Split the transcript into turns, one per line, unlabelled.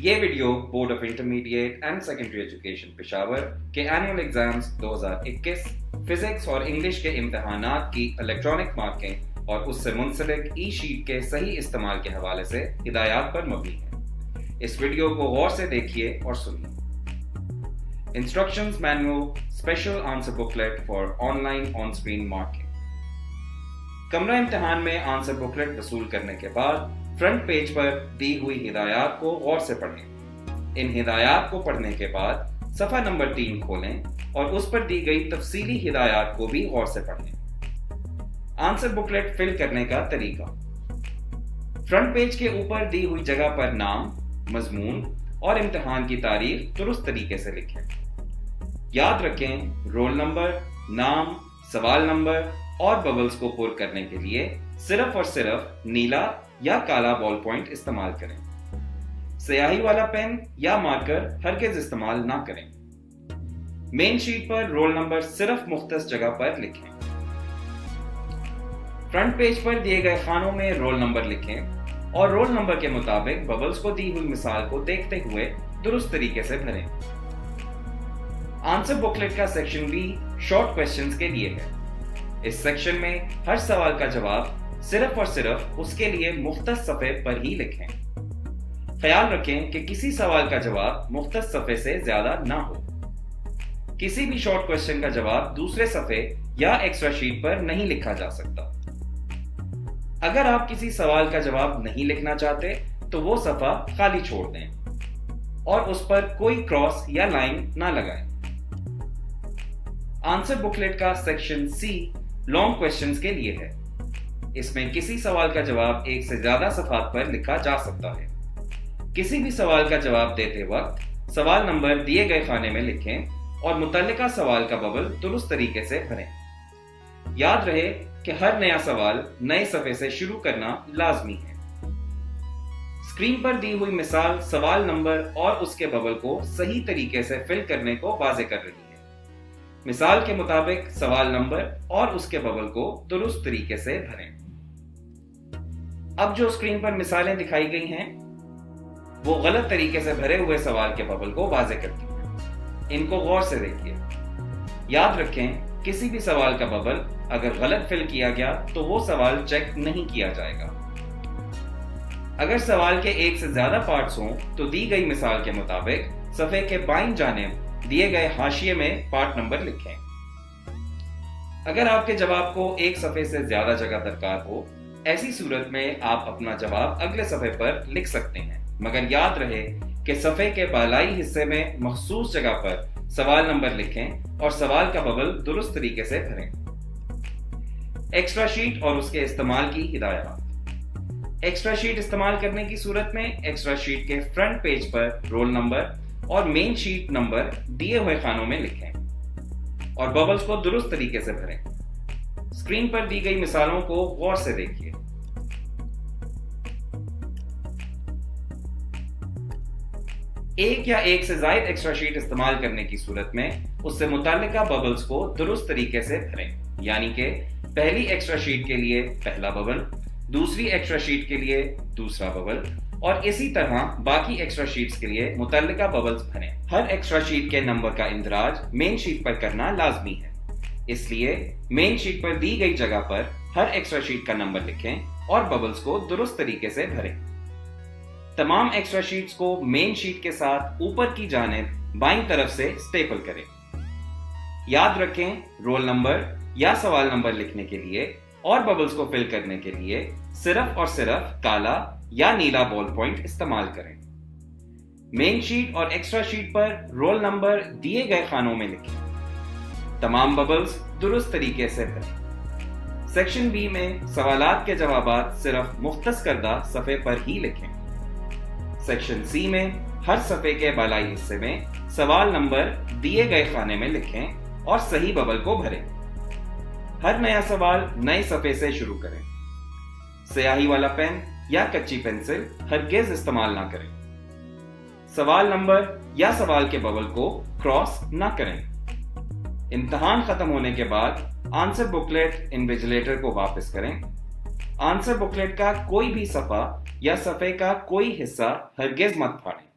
یہ video board of intermediate and secondary education Peshawar کے annual exams 2021 physics اور English کے امتحانات کی الیکٹرانک مارکنگ اور اس سے منسلک ای شیٹ کے صحیح استعمال کے حوالے سے ہدایات پر مبنی ہے۔ اس ویڈیو کو غور سے دیکھیے اور سنیے۔ Instructions manual special answer booklet for on line on screen marking. کمرہ امتحان میں آنسر بکلیٹ وصول کرنے کے بعد فرنٹ پیج پر دی ہوئی ہدایات کو غور سے پڑھیں۔ ان ہدایات کو پڑھنے کے بعد صفحہ نمبر 3 کھولیں اور اس پر دی گئی تفصیلی ہدایات کو بھی غور سے پڑھیں۔ آنسر بکلیٹ فل کرنے کا طریقہ: فرنٹ پیج کے اوپر دی ہوئی جگہ پر نام، مضمون اور امتحان کی تاریخ درست طریقے سے لکھیں۔ یاد رکھیں، رول نمبر، نام، سوال نمبر اور ببلز کو پر کرنے کے لیے صرف اور صرف نیلا یا کالا بال پوائنٹ استعمال کریں۔ سیاہی والا پین یا مارکر ہرگز استعمال نہ کریں۔ مین شیٹ پر رول نمبر صرف مختص جگہ پر لکھیں۔ فرنٹ پیج پر دیے گئے خانوں میں رول نمبر لکھیں اور رول نمبر کے مطابق ببلز کو دی ہوئی مثال کو دیکھتے ہوئے درست طریقے سے بھریں۔ آنسر بکلیٹ کا سیکشن بھی شارٹ کوسچنز کے لیے ہے۔ اس سیکشن میں ہر سوال کا جواب صرف اور صرف اس کے لیے مختص صفحے پر ہی لکھیں۔ خیال رکھیں کہ کسی سوال کا جواب مختص صفحے سے زیادہ نہ ہو۔ کسی بھی شارٹ کوسچن کا جواب دوسرے صفحے یا ایکسٹرا شیٹ پر نہیں لکھا جا سکتا۔ اگر آپ کسی سوال کا جواب نہیں لکھنا چاہتے تو وہ صفحہ خالی چھوڑ دیں اور اس پر کوئی کراس یا لائن نہ لگائیں۔ آنسر بکلیٹ کا سیکشن سی لانگ کوسچنز کے لیے ہے۔ اس میں کسی سوال کا جواب ایک سے زیادہ صفحات پر لکھا جا سکتا ہے۔ کسی بھی سوال کا جواب دیتے وقت سوال نمبر دیے گئے خانے میں لکھیں اور متعلقہ سوال کا ببل درست طریقے سے بھریں۔ یاد رہے کہ ہر نیا سوال نئے صفحے سے شروع کرنا لازمی ہے۔ اسکرین پر دی ہوئی مثال سوال نمبر اور اس کے ببل کو صحیح طریقے سے فل کرنے کو واضح کر رہی ہے۔ مثال کے مطابق سوال نمبر اور اس کے ببل کو درست طریقے سے بھریں۔ اب جو اسکرین پر مثالیں دکھائی گئی ہیں وہ غلط طریقے سے بھرے ہوئے سوال کے ببل کو واضح کرتی ہیں۔ ان کو غور سے دیکھیے۔ یاد رکھیں، کسی بھی سوال کا ببل اگر غلط فل کیا گیا تو وہ سوال چیک نہیں کیا جائے گا۔ اگر سوال کے ایک سے زیادہ پارٹس ہوں تو دی گئی مثال کے مطابق صفحے کے بائیں جانب دیے گئے حاشیے میں پارٹ نمبر لکھیں۔ اگر آپ کے جواب کو ایک صفحے سے زیادہ جگہ درکار ہو، ایسی صورت میں آپ اپنا جواب اگلے صفحے پر لکھ سکتے ہیں، مگر یاد رہے کہ صفحے کے بالائی حصے میں مخصوص جگہ پر سوال نمبر لکھیں اور سوال کا ببل درست طریقے سے بھریں۔ ایکسٹرا شیٹ اور اس کے استعمال کی ہدایات۔ ایکسٹرا شیٹ استعمال کرنے کی صورت میں ایکسٹرا شیٹ کے فرنٹ پیج پر رول نمبر اور مین شیٹ نمبر دیے ہوئے خانوں میں لکھیں اور ببلز کو درست طریقے سے بھریں۔ اسکرین پر دی گئی مثالوں کو غور سے دیکھیے۔ ایک یا ایک سے زائد ایکسٹرا شیٹ استعمال کرنے کی صورت میں اس سے متعلقہ ببلز کو درست طریقے سے بھریں، یعنی کہ پہلی ایکسٹرا شیٹ کے لیے پہلا ببل، دوسری ایکسٹرا شیٹ کے لیے دوسرا ببل اور اسی طرح باقی ایکسٹرا شیٹس کے لیے متعلقہ ببلز بھریں۔ ہر ایکسٹرا شیٹ کے نمبر کا اندراج مین شیٹ پر کرنا لازمی ہے، اس لیے مین شیٹ پر دی گئی جگہ پر ہر ایکسٹرا شیٹ کا نمبر لکھیں اور ببلز کو درست طریقے سے بھریں۔ تمام ایکسٹرا شیٹس کو مین شیٹ کے ساتھ اوپر کی جانب بائیں طرف سے اسٹیپل کریں۔ یاد رکھیں، رول نمبر یا سوال نمبر لکھنے کے لیے اور ببلز کو فل کرنے کے لیے صرف اور صرف کالا یا نیلا بال پوائنٹ استعمال کریں۔ مین شیٹ اور ایکسٹرا شیٹ پر رول نمبر دیے گئے خانوں میں لکھیں۔ تمام ببلز درست طریقے سے بھریں۔ سیکشن بی میں سوالات کے جوابات صرف مختص کردہ صفحے پر ہی لکھیں۔ سیکشن سی میں ہر صفحے کے بالائی حصے میں سوال نمبر دیے گئے خانے میں لکھیں اور صحیح ببل کو بھریں۔ ہر نیا سوال نئے صفحے سے شروع کریں۔ سیاہی والا پین یا کچی پنسل ہرگز استعمال نہ کریں۔ سوال نمبر یا سوال کے ببل کو کراس نہ کریں۔ امتحان ختم ہونے کے بعد آنسر بکلیٹ انویجیلیٹر کو واپس کریں۔ آنسر بکلیٹ کا کوئی بھی صفحہ یا صفحے کا کوئی حصہ ہرگز مت پھاڑیں۔